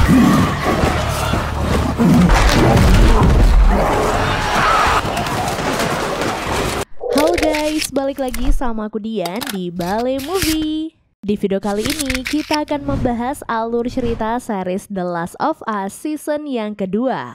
Halo guys, balik lagi sama aku Dian di Bale Movie. Di video kali ini kita akan membahas alur cerita series The Last of Us season yang kedua.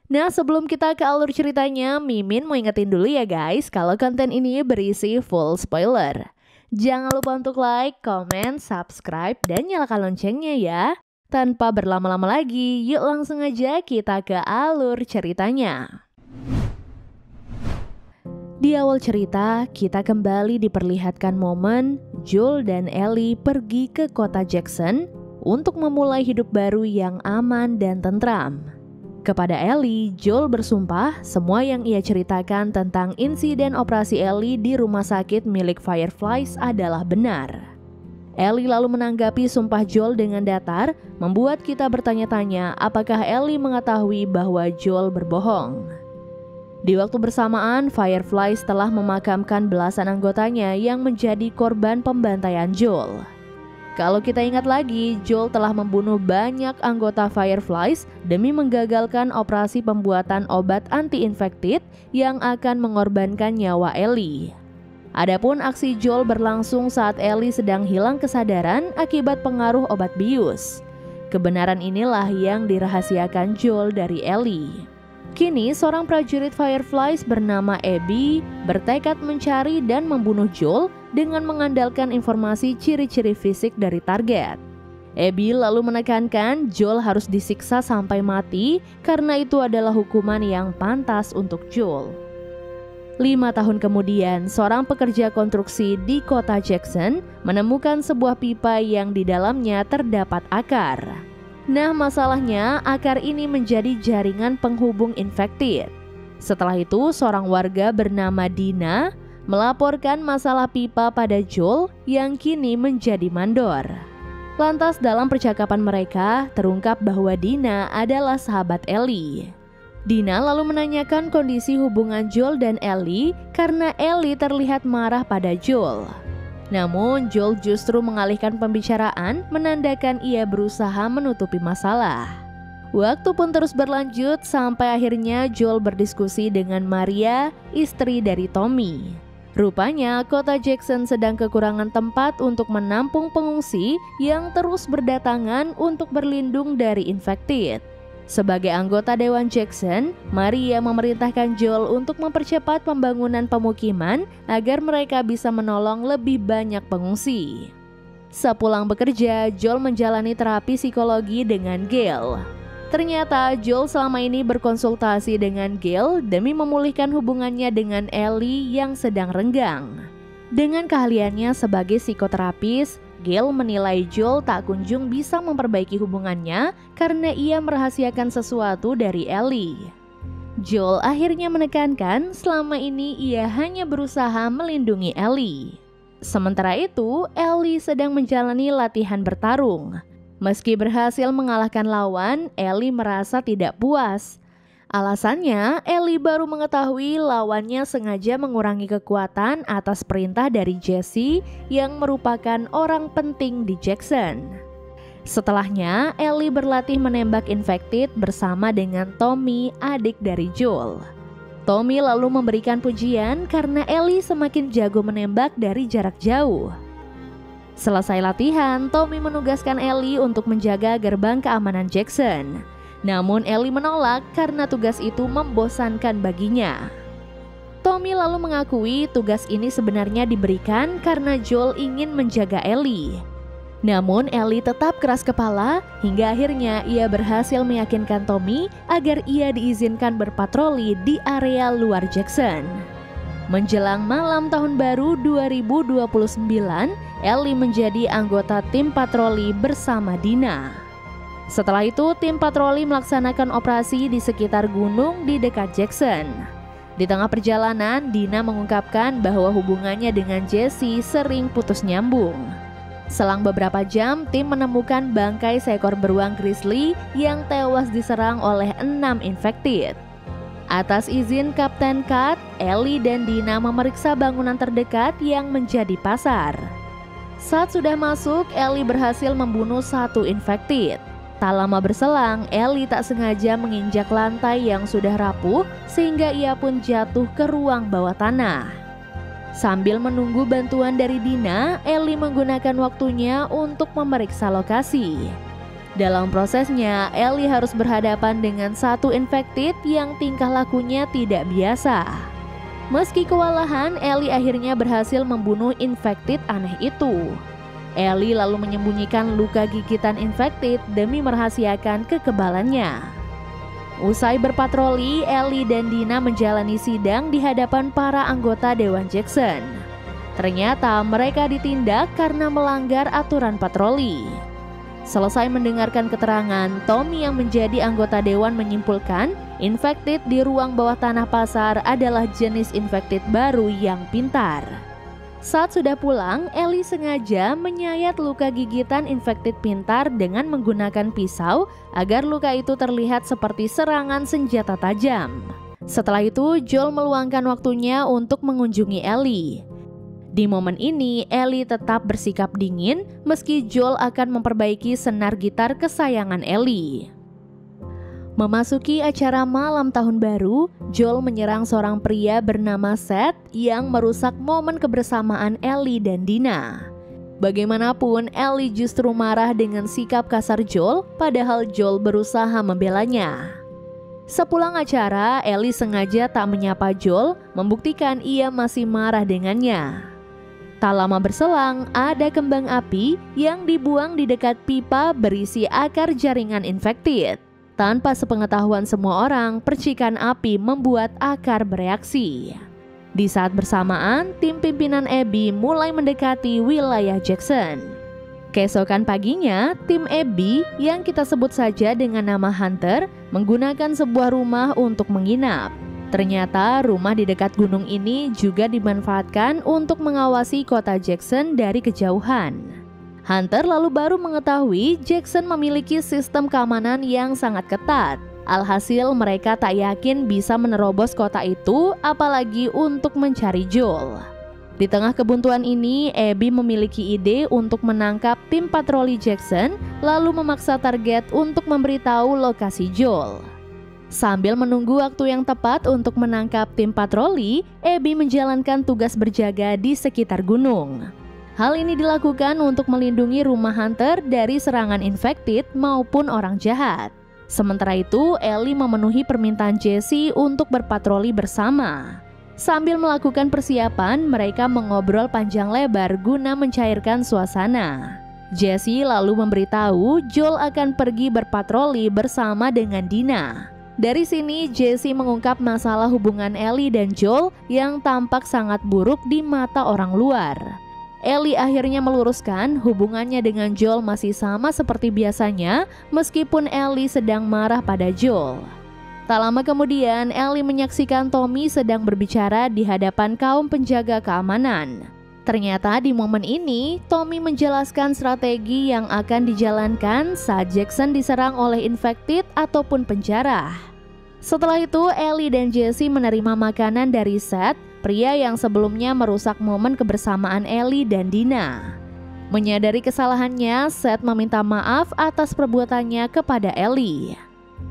Nah, sebelum kita ke alur ceritanya, Mimin mau ingetin dulu ya guys, kalau konten ini berisi full spoiler. Jangan lupa untuk like, comment, subscribe, dan nyalakan loncengnya ya. Tanpa berlama-lama lagi, yuk langsung aja kita ke alur ceritanya. Di awal cerita, kita kembali diperlihatkan momen Joel dan Ellie pergi ke kota Jackson untuk memulai hidup baru yang aman dan tentram. Kepada Ellie, Joel bersumpah semua yang ia ceritakan tentang insiden operasi Ellie di rumah sakit milik Fireflies adalah benar. Ellie lalu menanggapi sumpah Joel dengan datar, membuat kita bertanya-tanya apakah Ellie mengetahui bahwa Joel berbohong. Di waktu bersamaan, Fireflies telah memakamkan belasan anggotanya yang menjadi korban pembantaian Joel. Kalau kita ingat lagi, Joel telah membunuh banyak anggota Fireflies demi menggagalkan operasi pembuatan obat anti-infektif yang akan mengorbankan nyawa Ellie. Adapun aksi Joel berlangsung saat Ellie sedang hilang kesadaran akibat pengaruh obat bius. Kebenaran inilah yang dirahasiakan Joel dari Ellie. Kini, seorang prajurit Fireflies bernama Abby bertekad mencari dan membunuh Joel dengan mengandalkan informasi ciri-ciri fisik dari target. Abby lalu menekankan Joel harus disiksa sampai mati karena itu adalah hukuman yang pantas untuk Joel. 5 tahun kemudian, seorang pekerja konstruksi di kota Jackson menemukan sebuah pipa yang di dalamnya terdapat akar. Nah, masalahnya akar ini menjadi jaringan penghubung infekted. Setelah itu, seorang warga bernama Dina melaporkan masalah pipa pada Joel yang kini menjadi mandor. Lantas dalam percakapan mereka, terungkap bahwa Dina adalah sahabat Ellie. Dina lalu menanyakan kondisi hubungan Joel dan Ellie karena Ellie terlihat marah pada Joel. Namun Joel justru mengalihkan pembicaraan, menandakan ia berusaha menutupi masalah. Waktu pun terus berlanjut sampai akhirnya Joel berdiskusi dengan Maria, istri dari Tommy. Rupanya kota Jackson sedang kekurangan tempat untuk menampung pengungsi yang terus berdatangan untuk berlindung dari infekted. Sebagai anggota Dewan Jackson, Maria memerintahkan Joel untuk mempercepat pembangunan pemukiman agar mereka bisa menolong lebih banyak pengungsi. Sepulang bekerja, Joel menjalani terapi psikologi dengan Gail. Ternyata Joel selama ini berkonsultasi dengan Gail demi memulihkan hubungannya dengan Ellie yang sedang renggang. Dengan keahliannya sebagai psikoterapis, Gail menilai Joel tak kunjung bisa memperbaiki hubungannya karena ia merahasiakan sesuatu dari Ellie. Joel akhirnya menekankan selama ini ia hanya berusaha melindungi Ellie. Sementara itu, Ellie sedang menjalani latihan bertarung. Meski berhasil mengalahkan lawan, Ellie merasa tidak puas. Alasannya, Ellie baru mengetahui lawannya sengaja mengurangi kekuatan atas perintah dari Jesse yang merupakan orang penting di Jackson. Setelahnya, Ellie berlatih menembak infekted bersama dengan Tommy, adik dari Joel. Tommy lalu memberikan pujian karena Ellie semakin jago menembak dari jarak jauh. Selesai latihan, Tommy menugaskan Ellie untuk menjaga gerbang keamanan Jackson. Namun Ellie menolak karena tugas itu membosankan baginya. Tommy lalu mengakui tugas ini sebenarnya diberikan karena Joel ingin menjaga Ellie. Namun Ellie tetap keras kepala hingga akhirnya ia berhasil meyakinkan Tommy agar ia diizinkan berpatroli di area luar Jackson. Menjelang malam tahun baru 2029, Ellie menjadi anggota tim patroli bersama Dina. Setelah itu, tim patroli melaksanakan operasi di sekitar gunung di dekat Jackson. Di tengah perjalanan, Dina mengungkapkan bahwa hubungannya dengan Jesse sering putus nyambung. Selang beberapa jam, tim menemukan bangkai seekor beruang grizzly yang tewas diserang oleh 6 infekted. Atas izin Kapten Kat, Ellie dan Dina memeriksa bangunan terdekat yang menjadi pasar. Saat sudah masuk, Ellie berhasil membunuh 1 infekted. Tak lama berselang, Ellie tak sengaja menginjak lantai yang sudah rapuh sehingga ia pun jatuh ke ruang bawah tanah. Sambil menunggu bantuan dari Dina, Ellie menggunakan waktunya untuk memeriksa lokasi. Dalam prosesnya, Ellie harus berhadapan dengan satu infected yang tingkah lakunya tidak biasa. Meski kewalahan, Ellie akhirnya berhasil membunuh infected aneh itu. Ellie lalu menyembunyikan luka gigitan infected demi merahasiakan kekebalannya. Usai berpatroli, Ellie dan Dina menjalani sidang di hadapan para anggota Dewan Jackson. Ternyata mereka ditindak karena melanggar aturan patroli. Selesai mendengarkan keterangan, Tommy yang menjadi anggota dewan menyimpulkan infected di ruang bawah tanah pasar adalah jenis infected baru yang pintar. Saat sudah pulang, Ellie sengaja menyayat luka gigitan infected pintar dengan menggunakan pisau agar luka itu terlihat seperti serangan senjata tajam. Setelah itu, Joel meluangkan waktunya untuk mengunjungi Ellie. Di momen ini, Ellie tetap bersikap dingin meski Joel akan memperbaiki senar gitar kesayangan Ellie. Memasuki acara malam tahun baru, Joel menyerang seorang pria bernama Seth yang merusak momen kebersamaan Ellie dan Dina. Bagaimanapun, Ellie justru marah dengan sikap kasar Joel, padahal Joel berusaha membelanya. Sepulang acara, Ellie sengaja tak menyapa Joel, membuktikan ia masih marah dengannya. Tak lama berselang, ada kembang api yang dibuang di dekat pipa berisi akar jaringan infected. Tanpa sepengetahuan semua orang, percikan api membuat akar bereaksi. Di saat bersamaan, tim pimpinan Abby mulai mendekati wilayah Jackson. Keesokan paginya, tim Abby yang kita sebut saja dengan nama Hunter menggunakan sebuah rumah untuk menginap. Ternyata rumah di dekat gunung ini juga dimanfaatkan untuk mengawasi kota Jackson dari kejauhan. Hunter lalu baru mengetahui Jackson memiliki sistem keamanan yang sangat ketat. Alhasil mereka tak yakin bisa menerobos kota itu, apalagi untuk mencari Joel. Di tengah kebuntuan ini, Abby memiliki ide untuk menangkap tim patroli Jackson, lalu memaksa target untuk memberitahu lokasi Joel. Sambil menunggu waktu yang tepat untuk menangkap tim patroli, Abby menjalankan tugas berjaga di sekitar gunung. Hal ini dilakukan untuk melindungi rumah Hunter dari serangan infected maupun orang jahat. Sementara itu, Ellie memenuhi permintaan Jesse untuk berpatroli bersama. Sambil melakukan persiapan, mereka mengobrol panjang lebar guna mencairkan suasana. Jesse lalu memberitahu Joel akan pergi berpatroli bersama dengan Dina. Dari sini, Jesse mengungkap masalah hubungan Ellie dan Joel yang tampak sangat buruk di mata orang luar. Ellie akhirnya meluruskan hubungannya dengan Joel masih sama seperti biasanya, meskipun Ellie sedang marah pada Joel. Tak lama kemudian, Ellie menyaksikan Tommy sedang berbicara di hadapan kaum penjaga keamanan. Ternyata di momen ini, Tommy menjelaskan strategi yang akan dijalankan saat Jackson diserang oleh infected ataupun penjara. Setelah itu, Ellie dan Jesse menerima makanan dari Seth, pria yang sebelumnya merusak momen kebersamaan Ellie dan Dina. Menyadari kesalahannya, Seth meminta maaf atas perbuatannya kepada Ellie.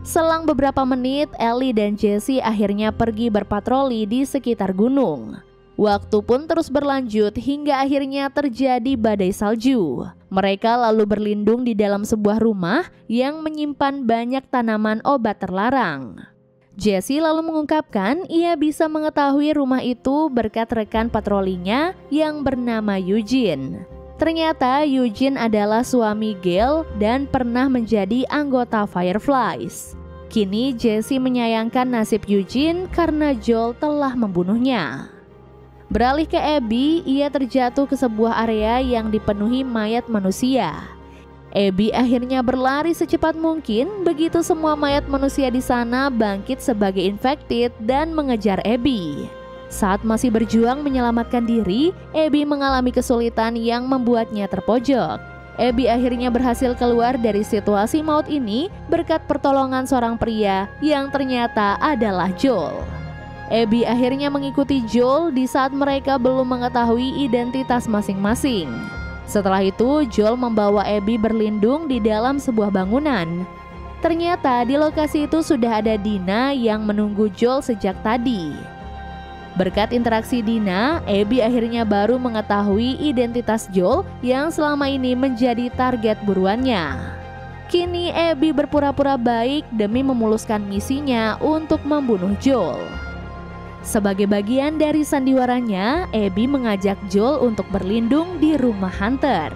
Selang beberapa menit, Ellie dan Jesse akhirnya pergi berpatroli di sekitar gunung. Waktu pun terus berlanjut hingga akhirnya terjadi badai salju. Mereka lalu berlindung di dalam sebuah rumah yang menyimpan banyak tanaman obat terlarang. Jesse lalu mengungkapkan ia bisa mengetahui rumah itu berkat rekan patrolinya yang bernama Eugene. Ternyata Eugene adalah suami Gail dan pernah menjadi anggota Fireflies. Kini Jesse menyayangkan nasib Eugene karena Joel telah membunuhnya. Beralih ke Abby, ia terjatuh ke sebuah area yang dipenuhi mayat manusia. Abby akhirnya berlari secepat mungkin, begitu semua mayat manusia di sana bangkit sebagai infected dan mengejar Abby. Saat masih berjuang menyelamatkan diri, Abby mengalami kesulitan yang membuatnya terpojok. Abby akhirnya berhasil keluar dari situasi maut ini berkat pertolongan seorang pria yang ternyata adalah Joel. Abby akhirnya mengikuti Joel di saat mereka belum mengetahui identitas masing-masing. Setelah itu, Joel membawa Abby berlindung di dalam sebuah bangunan. Ternyata di lokasi itu sudah ada Dina yang menunggu Joel sejak tadi. Berkat interaksi Dina, Abby akhirnya baru mengetahui identitas Joel yang selama ini menjadi target buruannya. Kini Abby berpura-pura baik demi memuluskan misinya untuk membunuh Joel. Sebagai bagian dari sandiwaranya, Abby mengajak Joel untuk berlindung di rumah Hunter.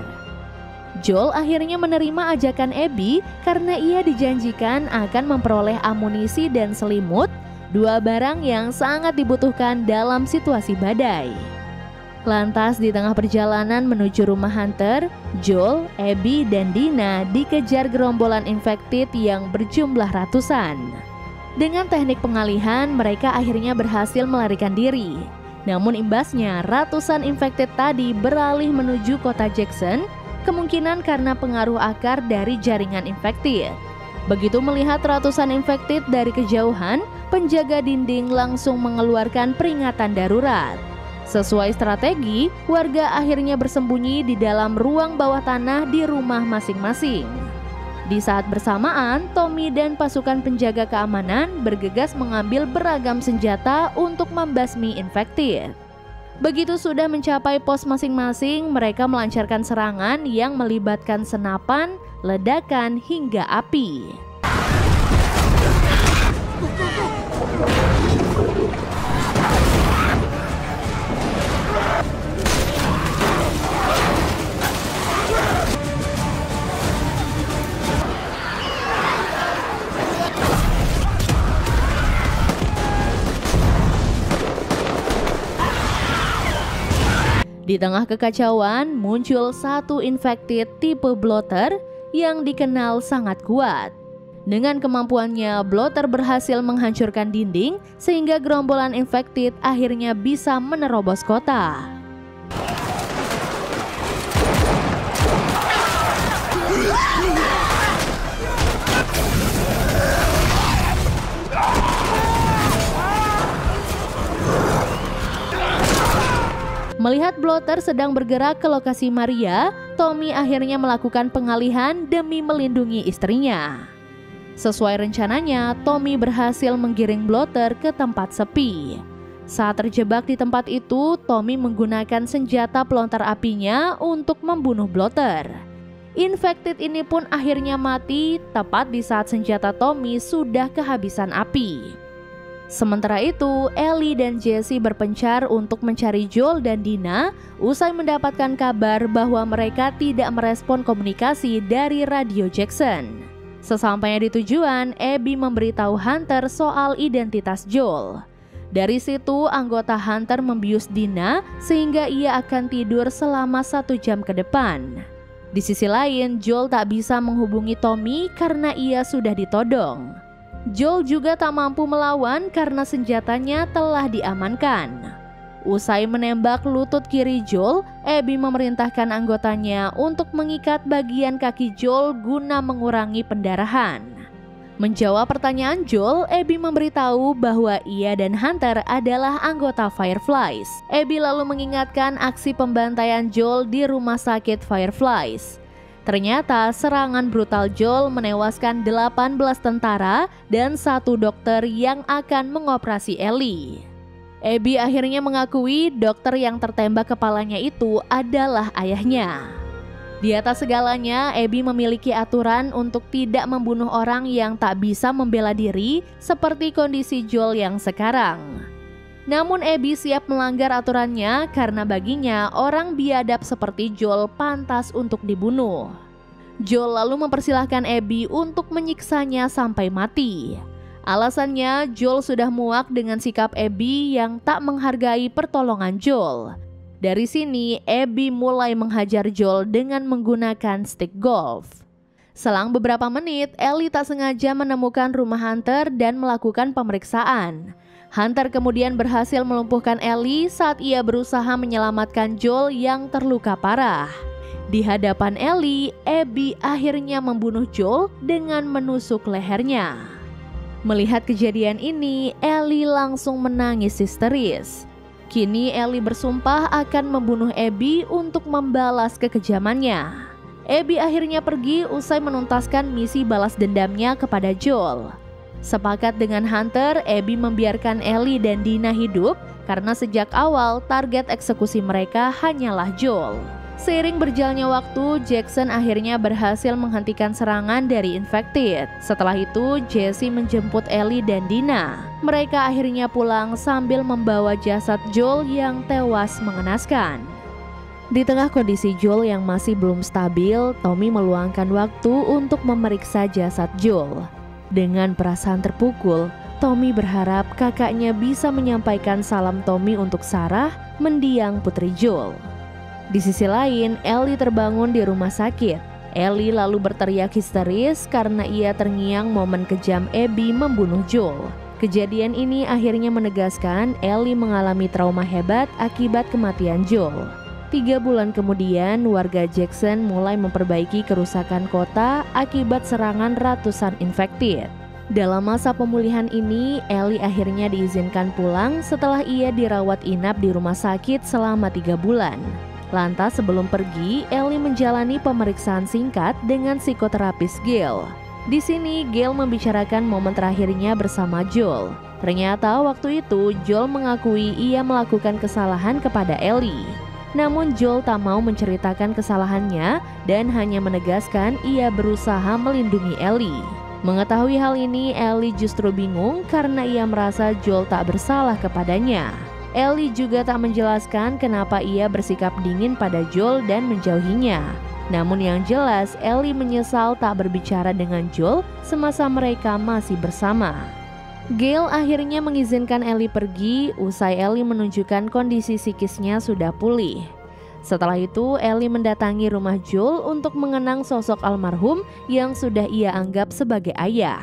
Joel akhirnya menerima ajakan Abby karena ia dijanjikan akan memperoleh amunisi dan selimut, dua barang yang sangat dibutuhkan dalam situasi badai. Lantas di tengah perjalanan menuju rumah Hunter, Joel, Abby, dan Dina dikejar gerombolan infected yang berjumlah ratusan. Dengan teknik pengalihan, mereka akhirnya berhasil melarikan diri. Namun imbasnya, ratusan infected tadi beralih menuju kota Jackson, kemungkinan karena pengaruh akar dari jaringan infected. Begitu melihat ratusan infected dari kejauhan, penjaga dinding langsung mengeluarkan peringatan darurat. Sesuai strategi, warga akhirnya bersembunyi di dalam ruang bawah tanah di rumah masing-masing. Di saat bersamaan, Tommy dan pasukan penjaga keamanan bergegas mengambil beragam senjata untuk membasmi infected. Begitu sudah mencapai pos masing-masing, mereka melancarkan serangan yang melibatkan senapan, ledakan, hingga api. Di tengah kekacauan, muncul satu infected tipe blotter yang dikenal sangat kuat. Dengan kemampuannya, blotter berhasil menghancurkan dinding sehingga gerombolan infected akhirnya bisa menerobos kota. Melihat blotter sedang bergerak ke lokasi Maria, Tommy akhirnya melakukan pengalihan demi melindungi istrinya. Sesuai rencananya, Tommy berhasil menggiring blotter ke tempat sepi. Saat terjebak di tempat itu, Tommy menggunakan senjata pelontar apinya untuk membunuh blotter. Infected ini pun akhirnya mati tepat di saat senjata Tommy sudah kehabisan api. Sementara itu, Ellie dan Jesse berpencar untuk mencari Joel dan Dina usai mendapatkan kabar bahwa mereka tidak merespon komunikasi dari radio Jackson. Sesampainya di tujuan, Abby memberitahu Hunter soal identitas Joel. Dari situ, anggota Hunter membius Dina sehingga ia akan tidur selama 1 jam ke depan. Di sisi lain, Joel tak bisa menghubungi Tommy karena ia sudah ditodong. Joel juga tak mampu melawan karena senjatanya telah diamankan. Usai menembak lutut kiri Joel, Abby memerintahkan anggotanya untuk mengikat bagian kaki Joel guna mengurangi pendarahan. Menjawab pertanyaan Joel, Abby memberitahu bahwa ia dan Hunter adalah anggota Fireflies. Abby lalu mengingatkan aksi pembantaian Joel di rumah sakit Fireflies. Ternyata serangan brutal Joel menewaskan 18 tentara dan 1 dokter yang akan mengoperasi Ellie. Abby akhirnya mengakui dokter yang tertembak kepalanya itu adalah ayahnya. Di atas segalanya, Abby memiliki aturan untuk tidak membunuh orang yang tak bisa membela diri seperti kondisi Joel yang sekarang. Namun Abby siap melanggar aturannya karena baginya orang biadab seperti Joel pantas untuk dibunuh. Joel lalu mempersilahkan Abby untuk menyiksanya sampai mati. Alasannya, Joel sudah muak dengan sikap Abby yang tak menghargai pertolongan Joel. Dari sini, Abby mulai menghajar Joel dengan menggunakan stick golf. Selang beberapa menit, Ellie tak sengaja menemukan rumah Hunter dan melakukan pemeriksaan. Hunter kemudian berhasil melumpuhkan Ellie saat ia berusaha menyelamatkan Joel yang terluka parah. Di hadapan Ellie, Abby akhirnya membunuh Joel dengan menusuk lehernya. Melihat kejadian ini, Ellie langsung menangis histeris. Kini Ellie bersumpah akan membunuh Abby untuk membalas kekejamannya. Abby akhirnya pergi usai menuntaskan misi balas dendamnya kepada Joel. Sepakat dengan Hunter, Abby membiarkan Ellie dan Dina hidup karena sejak awal target eksekusi mereka hanyalah Joel. Seiring berjalannya waktu, Jackson akhirnya berhasil menghentikan serangan dari Infected. Setelah itu, Jesse menjemput Ellie dan Dina. Mereka akhirnya pulang sambil membawa jasad Joel yang tewas mengenaskan. Di tengah kondisi Joel yang masih belum stabil, Tommy meluangkan waktu untuk memeriksa jasad Joel. Dengan perasaan terpukul, Tommy berharap kakaknya bisa menyampaikan salam Tommy untuk Sarah, mendiang putri Joel. Di sisi lain, Ellie terbangun di rumah sakit. Ellie lalu berteriak histeris karena ia terngiang momen kejam Abby membunuh Joel. Kejadian ini akhirnya menegaskan Ellie mengalami trauma hebat akibat kematian Joel. 3 bulan kemudian, warga Jackson mulai memperbaiki kerusakan kota akibat serangan ratusan infected. Dalam masa pemulihan ini, Ellie akhirnya diizinkan pulang setelah ia dirawat inap di rumah sakit selama 3 bulan. Lantas sebelum pergi, Ellie menjalani pemeriksaan singkat dengan psikoterapis Gail. Di sini, Gail membicarakan momen terakhirnya bersama Joel. Ternyata waktu itu, Joel mengakui ia melakukan kesalahan kepada Ellie. Namun Joel tak mau menceritakan kesalahannya dan hanya menegaskan ia berusaha melindungi Ellie. Mengetahui hal ini, Ellie justru bingung karena ia merasa Joel tak bersalah kepadanya. Ellie juga tak menjelaskan kenapa ia bersikap dingin pada Joel dan menjauhinya. Namun yang jelas, Ellie menyesal tak berbicara dengan Joel semasa mereka masih bersama. Gail akhirnya mengizinkan Ellie pergi usai Ellie menunjukkan kondisi psikisnya sudah pulih. Setelah itu, Ellie mendatangi rumah Joel untuk mengenang sosok almarhum yang sudah ia anggap sebagai ayah.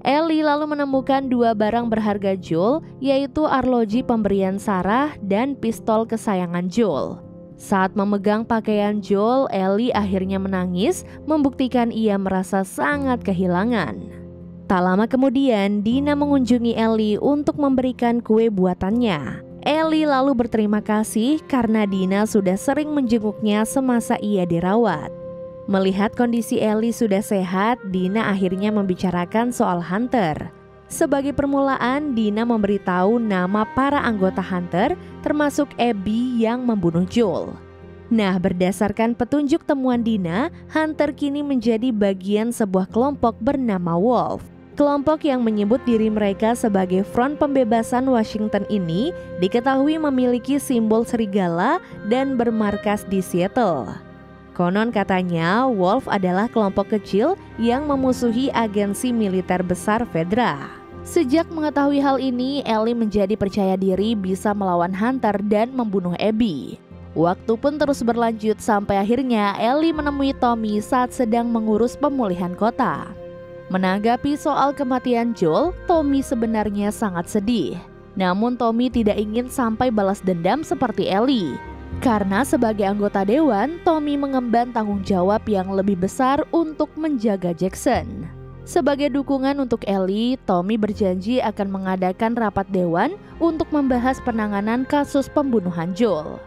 Ellie lalu menemukan 2 barang berharga Joel, yaitu arloji pemberian Sarah dan pistol kesayangan Joel. Saat memegang pakaian Joel, Ellie akhirnya menangis, membuktikan ia merasa sangat kehilangan. Tak lama kemudian, Dina mengunjungi Ellie untuk memberikan kue buatannya. Ellie lalu berterima kasih karena Dina sudah sering menjenguknya semasa ia dirawat. Melihat kondisi Ellie sudah sehat, Dina akhirnya membicarakan soal Hunter. Sebagai permulaan, Dina memberitahu nama para anggota Hunter, termasuk Abby yang membunuh Joel. Nah, berdasarkan petunjuk temuan Dina, Hunter kini menjadi bagian sebuah kelompok bernama Wolf. Kelompok yang menyebut diri mereka sebagai Front Pembebasan Washington ini diketahui memiliki simbol serigala dan bermarkas di Seattle. Konon katanya, Wolf adalah kelompok kecil yang memusuhi agensi militer besar Fedra. Sejak mengetahui hal ini, Ellie menjadi percaya diri bisa melawan Hunter dan membunuh Abby. Waktu pun terus berlanjut sampai akhirnya Ellie menemui Tommy saat sedang mengurus pemulihan kota. Menanggapi soal kematian Joel, Tommy sebenarnya sangat sedih. Namun Tommy tidak ingin sampai balas dendam seperti Ellie. Karena sebagai anggota dewan, Tommy mengemban tanggung jawab yang lebih besar untuk menjaga Jackson. Sebagai dukungan untuk Ellie, Tommy berjanji akan mengadakan rapat dewan untuk membahas penanganan kasus pembunuhan Joel.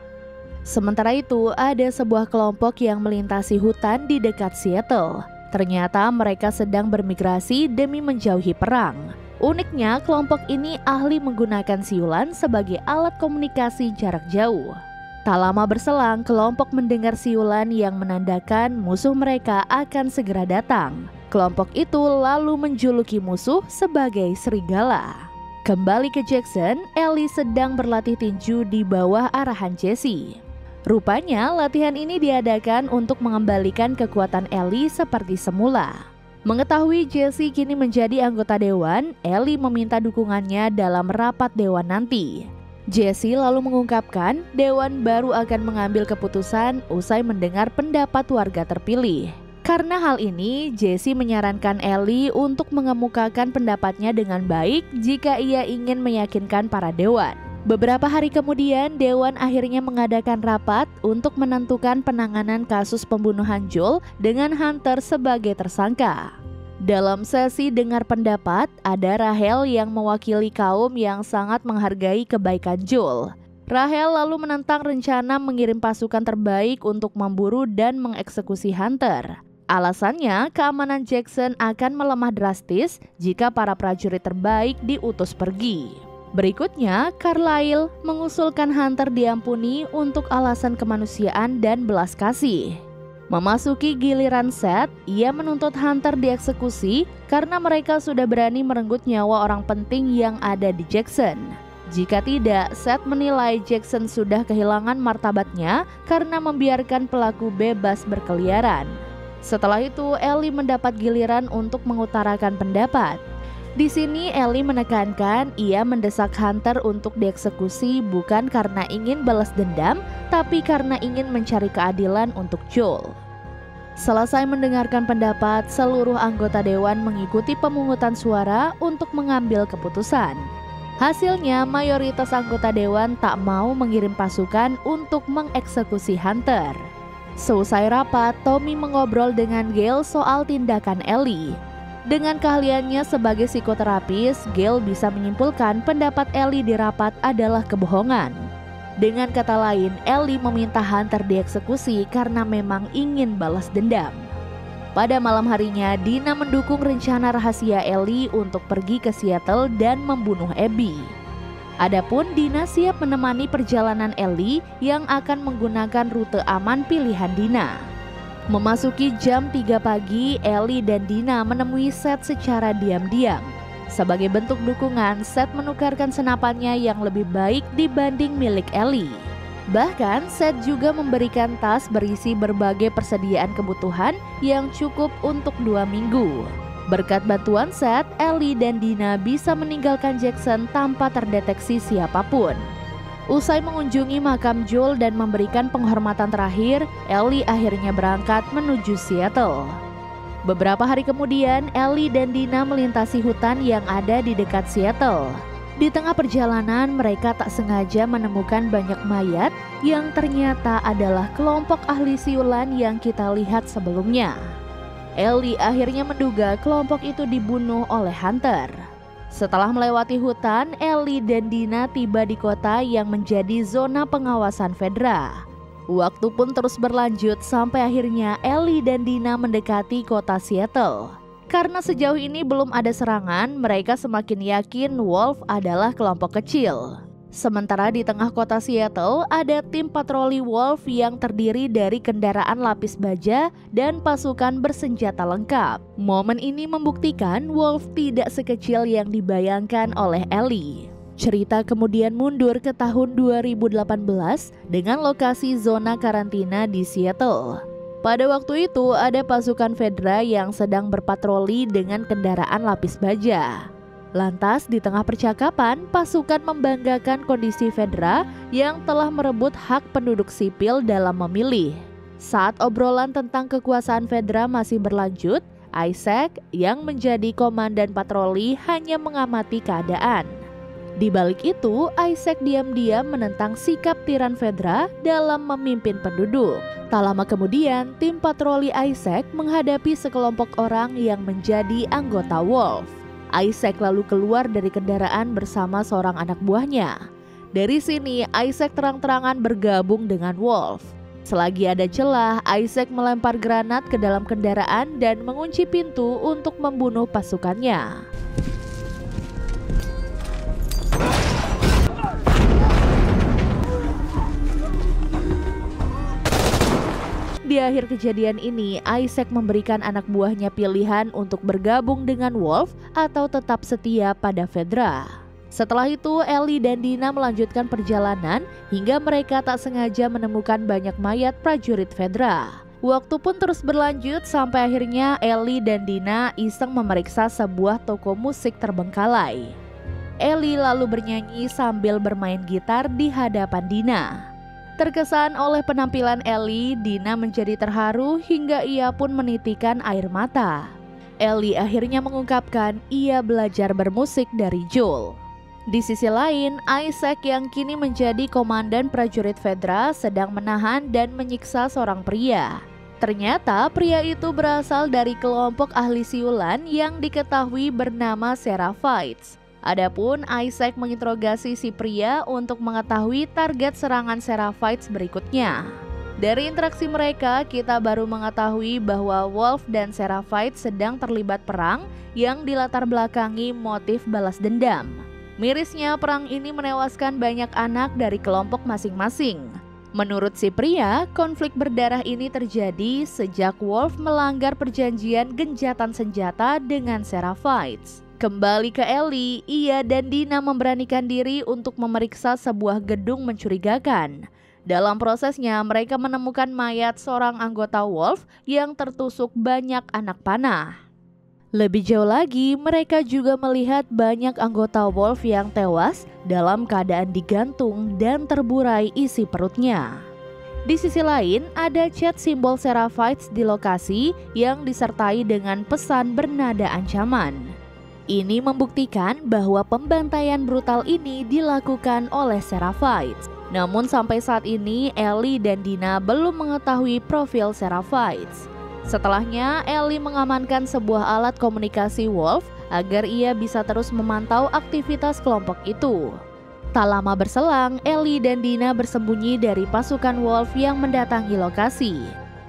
Sementara itu, ada sebuah kelompok yang melintasi hutan di dekat Seattle. Ternyata mereka sedang bermigrasi demi menjauhi perang. Uniknya, kelompok ini ahli menggunakan siulan sebagai alat komunikasi jarak jauh. Tak lama berselang, kelompok mendengar siulan yang menandakan musuh mereka akan segera datang. Kelompok itu lalu menjuluki musuh sebagai serigala. Kembali ke Jackson, Ellie sedang berlatih tinju di bawah arahan Jesse. Rupanya latihan ini diadakan untuk mengembalikan kekuatan Ellie seperti semula. Mengetahui Jesse kini menjadi anggota dewan, Ellie meminta dukungannya dalam rapat dewan nanti. Jesse lalu mengungkapkan dewan baru akan mengambil keputusan usai mendengar pendapat warga terpilih. Karena hal ini, Jesse menyarankan Ellie untuk mengemukakan pendapatnya dengan baik jika ia ingin meyakinkan para dewan. Beberapa hari kemudian, dewan akhirnya mengadakan rapat untuk menentukan penanganan kasus pembunuhan Joel dengan Hunter sebagai tersangka. Dalam sesi dengar pendapat, ada Rachel yang mewakili kaum yang sangat menghargai kebaikan Joel. Rahel lalu menentang rencana mengirim pasukan terbaik untuk memburu dan mengeksekusi Hunter. Alasannya, keamanan Jackson akan melemah drastis jika para prajurit terbaik diutus pergi. Berikutnya, Carlyle mengusulkan Hunter diampuni untuk alasan kemanusiaan dan belas kasih. Memasuki giliran Seth, ia menuntut Hunter dieksekusi karena mereka sudah berani merenggut nyawa orang penting yang ada di Jackson. Jika tidak, Seth menilai Jackson sudah kehilangan martabatnya karena membiarkan pelaku bebas berkeliaran. Setelah itu, Ellie mendapat giliran untuk mengutarakan pendapat. Di sini, Ellie menekankan ia mendesak Hunter untuk dieksekusi bukan karena ingin balas dendam, tapi karena ingin mencari keadilan untuk Joel. Selesai mendengarkan pendapat, seluruh anggota dewan mengikuti pemungutan suara untuk mengambil keputusan. Hasilnya, mayoritas anggota dewan tak mau mengirim pasukan untuk mengeksekusi Hunter. Seusai rapat, Tommy mengobrol dengan Gale soal tindakan Ellie. Dengan keahliannya sebagai psikoterapis, Gale bisa menyimpulkan pendapat Ellie di rapat adalah kebohongan. Dengan kata lain, Ellie meminta Hunter dieksekusi karena memang ingin balas dendam. Pada malam harinya, Dina mendukung rencana rahasia Ellie untuk pergi ke Seattle dan membunuh Abby. Adapun Dina siap menemani perjalanan Ellie yang akan menggunakan rute aman pilihan Dina. Memasuki jam 3 pagi, Ellie dan Dina menemui Seth secara diam-diam. Sebagai bentuk dukungan, Seth menukarkan senapannya yang lebih baik dibanding milik Ellie. Bahkan, Seth juga memberikan tas berisi berbagai persediaan kebutuhan yang cukup untuk 2 minggu. Berkat bantuan Seth, Ellie dan Dina bisa meninggalkan Jackson tanpa terdeteksi siapapun. Usai mengunjungi makam Joel dan memberikan penghormatan terakhir, Ellie akhirnya berangkat menuju Seattle. Beberapa hari kemudian, Ellie dan Dina melintasi hutan yang ada di dekat Seattle. Di tengah perjalanan, mereka tak sengaja menemukan banyak mayat yang ternyata adalah kelompok ahli siulan yang kita lihat sebelumnya. Ellie akhirnya menduga kelompok itu dibunuh oleh Hunter. Setelah melewati hutan, Ellie dan Dina tiba di kota yang menjadi zona pengawasan Fedra. Waktu pun terus berlanjut sampai akhirnya Ellie dan Dina mendekati kota Seattle. Karena sejauh ini belum ada serangan, mereka semakin yakin Wolf adalah kelompok kecil. Sementara di tengah kota Seattle ada tim patroli Wolf yang terdiri dari kendaraan lapis baja dan pasukan bersenjata lengkap. Momen ini membuktikan Wolf tidak sekecil yang dibayangkan oleh Ellie. Cerita kemudian mundur ke tahun 2018 dengan lokasi zona karantina di Seattle. Pada waktu itu ada pasukan Fedra yang sedang berpatroli dengan kendaraan lapis baja. Lantas di tengah percakapan, pasukan membanggakan kondisi Fedra yang telah merebut hak penduduk sipil dalam memilih. Saat obrolan tentang kekuasaan Fedra masih berlanjut, Isaac yang menjadi komandan patroli hanya mengamati keadaan. Di balik itu, Isaac diam-diam menentang sikap tiran Fedra dalam memimpin penduduk. Tak lama kemudian, tim patroli Isaac menghadapi sekelompok orang yang menjadi anggota Wolf. Isaac lalu keluar dari kendaraan bersama seorang anak buahnya. Dari sini, Isaac terang-terangan bergabung dengan Wolf. Selagi ada celah, Isaac melempar granat ke dalam kendaraan dan mengunci pintu untuk membunuh pasukannya. Di akhir kejadian ini, Isaac memberikan anak buahnya pilihan untuk bergabung dengan Wolf atau tetap setia pada Fedra. Setelah itu, Ellie dan Dina melanjutkan perjalanan hingga mereka tak sengaja menemukan banyak mayat prajurit Fedra. Waktu pun terus berlanjut sampai akhirnya Ellie dan Dina iseng memeriksa sebuah toko musik terbengkalai. Ellie lalu bernyanyi sambil bermain gitar di hadapan Dina. Terkesan oleh penampilan Ellie, Dina menjadi terharu hingga ia pun menitikan air mata. Ellie akhirnya mengungkapkan ia belajar bermusik dari Joel. Di sisi lain, Isaac yang kini menjadi komandan prajurit Fedra sedang menahan dan menyiksa seorang pria. Ternyata pria itu berasal dari kelompok ahli siulan yang diketahui bernama Seraphites. Adapun Isaac menginterogasi si pria untuk mengetahui target serangan Seraphites berikutnya. Dari interaksi mereka, kita baru mengetahui bahwa Wolf dan Seraphites sedang terlibat perang yang dilatar belakangi motif balas dendam. Mirisnya, perang ini menewaskan banyak anak dari kelompok masing-masing. Menurut si pria, konflik berdarah ini terjadi sejak Wolf melanggar perjanjian gencatan senjata dengan Seraphites. Kembali ke Ellie, ia dan Dina memberanikan diri untuk memeriksa sebuah gedung mencurigakan. Dalam prosesnya, mereka menemukan mayat seorang anggota Wolf yang tertusuk banyak anak panah. Lebih jauh lagi, mereka juga melihat banyak anggota Wolf yang tewas dalam keadaan digantung dan terburai isi perutnya. Di sisi lain, ada cat simbol Seraphites di lokasi yang disertai dengan pesan bernada ancaman. Ini membuktikan bahwa pembantaian brutal ini dilakukan oleh Seraphites. Namun sampai saat ini, Ellie dan Dina belum mengetahui profil Seraphites. Setelahnya, Ellie mengamankan sebuah alat komunikasi Wolf agar ia bisa terus memantau aktivitas kelompok itu. Tak lama berselang, Ellie dan Dina bersembunyi dari pasukan Wolf yang mendatangi lokasi.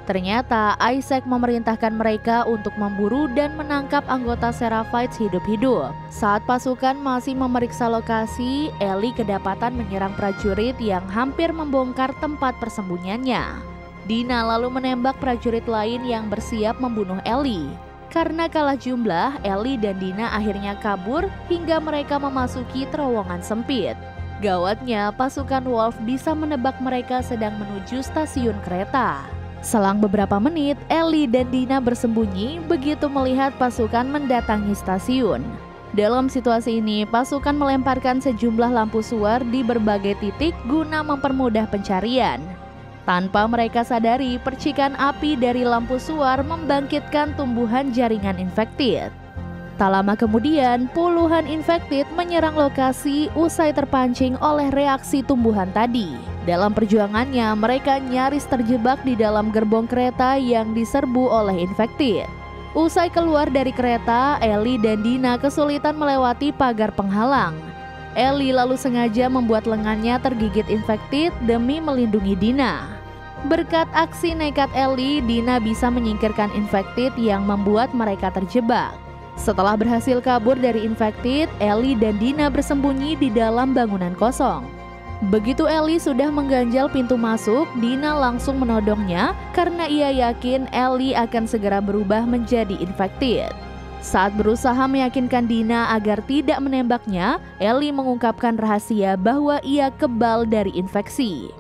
Ternyata Isaac memerintahkan mereka untuk memburu dan menangkap anggota Seraphites hidup-hidup. Saat pasukan masih memeriksa lokasi, Ellie kedapatan menyerang prajurit yang hampir membongkar tempat persembunyiannya. Dina lalu menembak prajurit lain yang bersiap membunuh Ellie. Karena kalah jumlah, Ellie dan Dina akhirnya kabur hingga mereka memasuki terowongan sempit. Gawatnya, pasukan Wolf bisa menebak mereka sedang menuju stasiun kereta. Selang beberapa menit, Ellie dan Dina bersembunyi begitu melihat pasukan mendatangi stasiun. Dalam situasi ini, pasukan melemparkan sejumlah lampu suar di berbagai titik guna mempermudah pencarian. Tanpa mereka sadari, percikan api dari lampu suar membangkitkan tumbuhan jaringan infected. Tak lama kemudian, puluhan infected menyerang lokasi usai terpancing oleh reaksi tumbuhan tadi. Dalam perjuangannya, mereka nyaris terjebak di dalam gerbong kereta yang diserbu oleh infected. Usai keluar dari kereta, Ellie dan Dina kesulitan melewati pagar penghalang. Ellie lalu sengaja membuat lengannya tergigit infected demi melindungi Dina. Berkat aksi nekat Ellie, Dina bisa menyingkirkan infected yang membuat mereka terjebak. Setelah berhasil kabur dari infected, Ellie dan Dina bersembunyi di dalam bangunan kosong. Begitu Ellie sudah mengganjal pintu masuk, Dina langsung menodongnya karena ia yakin Ellie akan segera berubah menjadi infected. Saat berusaha meyakinkan Dina agar tidak menembaknya, Ellie mengungkapkan rahasia bahwa ia kebal dari infeksi.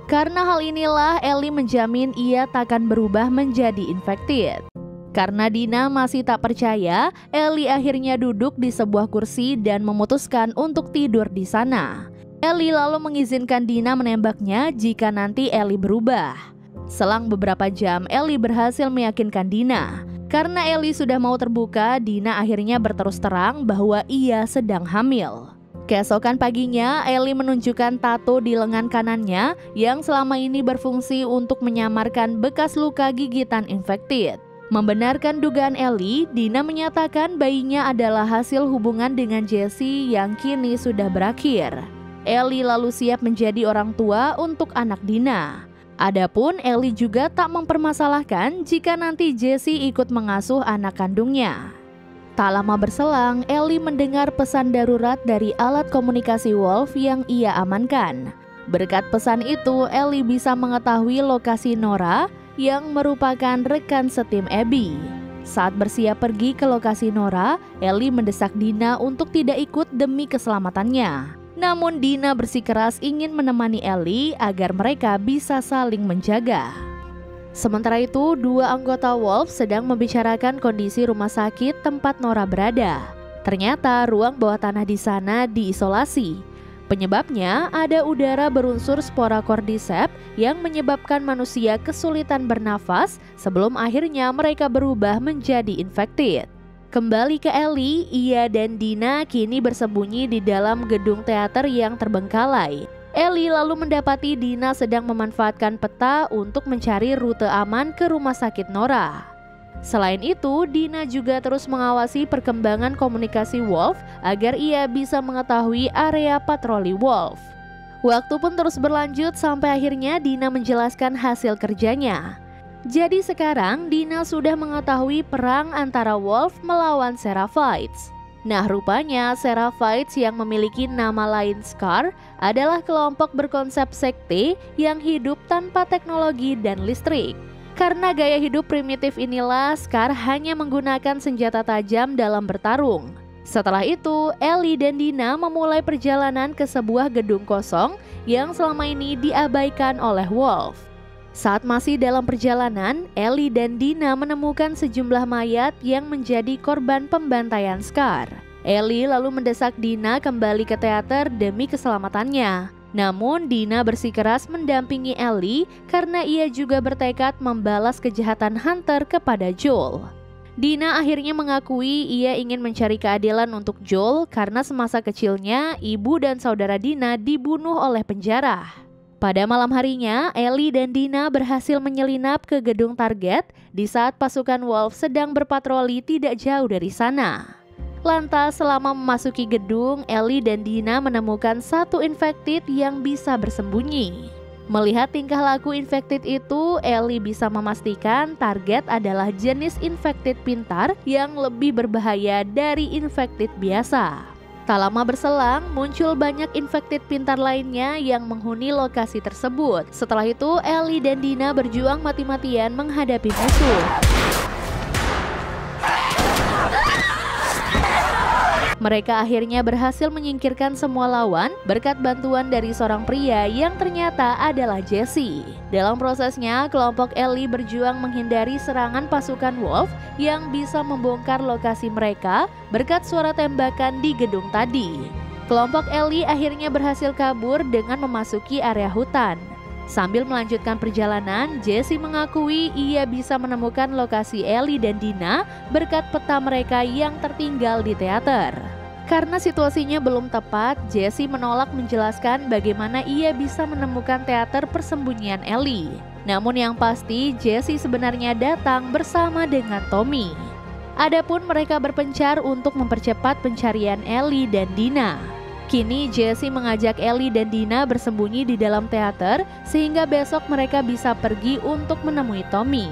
Karena hal inilah, Ellie menjamin ia takkan berubah menjadi infected. Karena Dina masih tak percaya, Ellie akhirnya duduk di sebuah kursi dan memutuskan untuk tidur di sana. Ellie lalu mengizinkan Dina menembaknya jika nanti Ellie berubah. Selang beberapa jam, Ellie berhasil meyakinkan Dina. Karena Ellie sudah mau terbuka, Dina akhirnya berterus terang bahwa ia sedang hamil. Keesokan paginya, Ellie menunjukkan tato di lengan kanannya yang selama ini berfungsi untuk menyamarkan bekas luka gigitan infected. Membenarkan dugaan Ellie, Dina menyatakan bayinya adalah hasil hubungan dengan Jesse yang kini sudah berakhir. Ellie lalu siap menjadi orang tua untuk anak Dina. Adapun Ellie juga tak mempermasalahkan jika nanti Jesse ikut mengasuh anak kandungnya. Tak lama berselang, Ellie mendengar pesan darurat dari alat komunikasi Wolf yang ia amankan. Berkat pesan itu, Ellie bisa mengetahui lokasi Nora yang merupakan rekan setim Abby. Saat bersiap pergi ke lokasi Nora, Ellie mendesak Dina untuk tidak ikut demi keselamatannya. Namun Dina bersikeras ingin menemani Ellie agar mereka bisa saling menjaga. Sementara itu, dua anggota Wolf sedang membicarakan kondisi rumah sakit tempat Nora berada. Ternyata ruang bawah tanah di sana diisolasi. Penyebabnya ada udara berunsur spora cordyceps yang menyebabkan manusia kesulitan bernafas sebelum akhirnya mereka berubah menjadi infected. Kembali ke Ellie, ia dan Dina kini bersembunyi di dalam gedung teater yang terbengkalai. Ellie lalu mendapati Dina sedang memanfaatkan peta untuk mencari rute aman ke rumah sakit Nora. Selain itu, Dina juga terus mengawasi perkembangan komunikasi Wolf agar ia bisa mengetahui area patroli Wolf. Waktu pun terus berlanjut sampai akhirnya Dina menjelaskan hasil kerjanya. Jadi sekarang Dina sudah mengetahui perang antara Wolf melawan Seraphites. Nah, rupanya Seraphites yang memiliki nama lain Scar adalah kelompok berkonsep sekte yang hidup tanpa teknologi dan listrik. Karena gaya hidup primitif inilah, Scar hanya menggunakan senjata tajam dalam bertarung. Setelah itu, Ellie dan Dina memulai perjalanan ke sebuah gedung kosong yang selama ini diabaikan oleh Wolf. Saat masih dalam perjalanan, Ellie dan Dina menemukan sejumlah mayat yang menjadi korban pembantaian Scar. Ellie lalu mendesak Dina kembali ke teater demi keselamatannya. Namun Dina bersikeras mendampingi Ellie karena ia juga bertekad membalas kejahatan Hunter kepada Joel. Dina akhirnya mengakui ia ingin mencari keadilan untuk Joel karena semasa kecilnya ibu dan saudara Dina dibunuh oleh penjara. Pada malam harinya, Ellie dan Dina berhasil menyelinap ke gedung target di saat pasukan Wolf sedang berpatroli tidak jauh dari sana. Lantas selama memasuki gedung, Ellie dan Dina menemukan satu infected yang bisa bersembunyi. Melihat tingkah laku infected itu, Ellie bisa memastikan target adalah jenis infected pintar yang lebih berbahaya dari infected biasa. Tak lama berselang, muncul banyak infected pintar lainnya yang menghuni lokasi tersebut. Setelah itu, Ellie dan Dina berjuang mati-matian menghadapi musuh. Mereka akhirnya berhasil menyingkirkan semua lawan berkat bantuan dari seorang pria yang ternyata adalah Jesse. Dalam prosesnya, kelompok Ellie berjuang menghindari serangan pasukan Wolf yang bisa membongkar lokasi mereka berkat suara tembakan di gedung tadi. Kelompok Ellie akhirnya berhasil kabur dengan memasuki area hutan. Sambil melanjutkan perjalanan, Jesse mengakui ia bisa menemukan lokasi Ellie dan Dina berkat peta mereka yang tertinggal di teater. Karena situasinya belum tepat, Jesse menolak menjelaskan bagaimana ia bisa menemukan teater persembunyian Ellie. Namun yang pasti, Jesse sebenarnya datang bersama dengan Tommy. Adapun mereka berpencar untuk mempercepat pencarian Ellie dan Dina. Kini Jesse mengajak Ellie dan Dina bersembunyi di dalam teater sehingga besok mereka bisa pergi untuk menemui Tommy.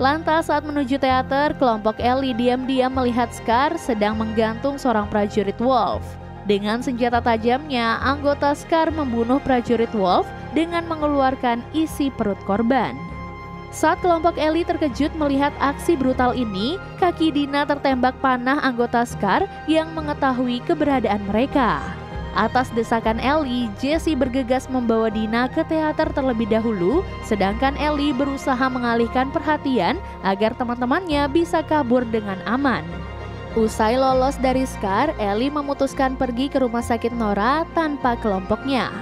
Lantas saat menuju teater, kelompok Ellie diam-diam melihat Scar sedang menggantung seorang prajurit Wolf. Dengan senjata tajamnya, anggota Scar membunuh prajurit Wolf dengan mengeluarkan isi perut korban. Saat kelompok Ellie terkejut melihat aksi brutal ini, kaki Dina tertembak panah anggota Scar yang mengetahui keberadaan mereka. Atas desakan Ellie, Jesse bergegas membawa Dina ke teater terlebih dahulu, sedangkan Ellie berusaha mengalihkan perhatian agar teman-temannya bisa kabur dengan aman. Usai lolos dari Scar, Ellie memutuskan pergi ke rumah sakit Nora tanpa kelompoknya.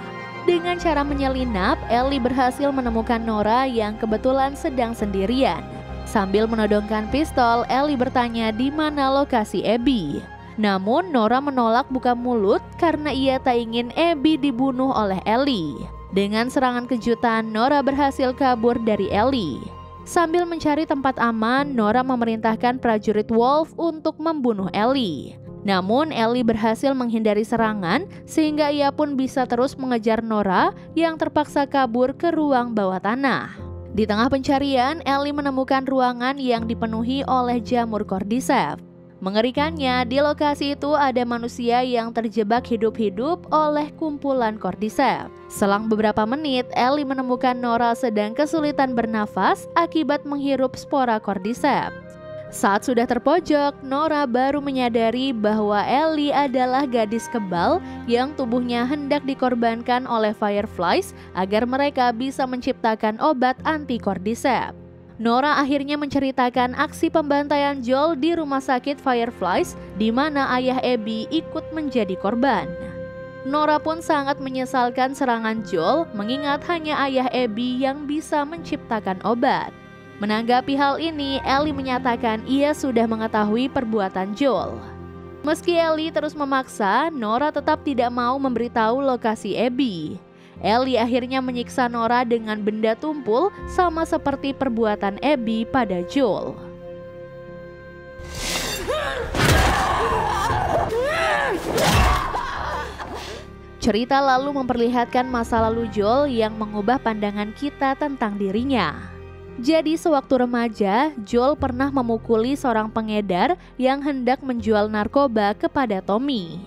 Dengan cara menyelinap, Ellie berhasil menemukan Nora yang kebetulan sedang sendirian. Sambil menodongkan pistol, Ellie bertanya di mana lokasi Abby. Namun Nora menolak buka mulut karena ia tak ingin Abby dibunuh oleh Ellie. Dengan serangan kejutan, Nora berhasil kabur dari Ellie. Sambil mencari tempat aman, Nora memerintahkan prajurit Wolf untuk membunuh Ellie. Namun Ellie berhasil menghindari serangan sehingga ia pun bisa terus mengejar Nora yang terpaksa kabur ke ruang bawah tanah. Di tengah pencarian, Ellie menemukan ruangan yang dipenuhi oleh jamur Cordyceps. Mengerikannya, di lokasi itu ada manusia yang terjebak hidup-hidup oleh kumpulan Cordyceps. Selang beberapa menit, Ellie menemukan Nora sedang kesulitan bernafas akibat menghirup spora Cordyceps. Saat sudah terpojok, Nora baru menyadari bahwa Ellie adalah gadis kebal yang tubuhnya hendak dikorbankan oleh Fireflies agar mereka bisa menciptakan obat anti-Cordyceps. Nora akhirnya menceritakan aksi pembantaian Joel di rumah sakit Fireflies di mana ayah Abby ikut menjadi korban. Nora pun sangat menyesalkan serangan Joel mengingat hanya ayah Abby yang bisa menciptakan obat. Menanggapi hal ini, Ellie menyatakan ia sudah mengetahui perbuatan Joel. Meski Ellie terus memaksa, Nora tetap tidak mau memberitahu lokasi Abby. Ellie akhirnya menyiksa Nora dengan benda tumpul sama seperti perbuatan Abby pada Joel. Cerita lalu memperlihatkan masa lalu Joel yang mengubah pandangan kita tentang dirinya. Jadi sewaktu remaja, Joel pernah memukuli seorang pengedar yang hendak menjual narkoba kepada Tommy.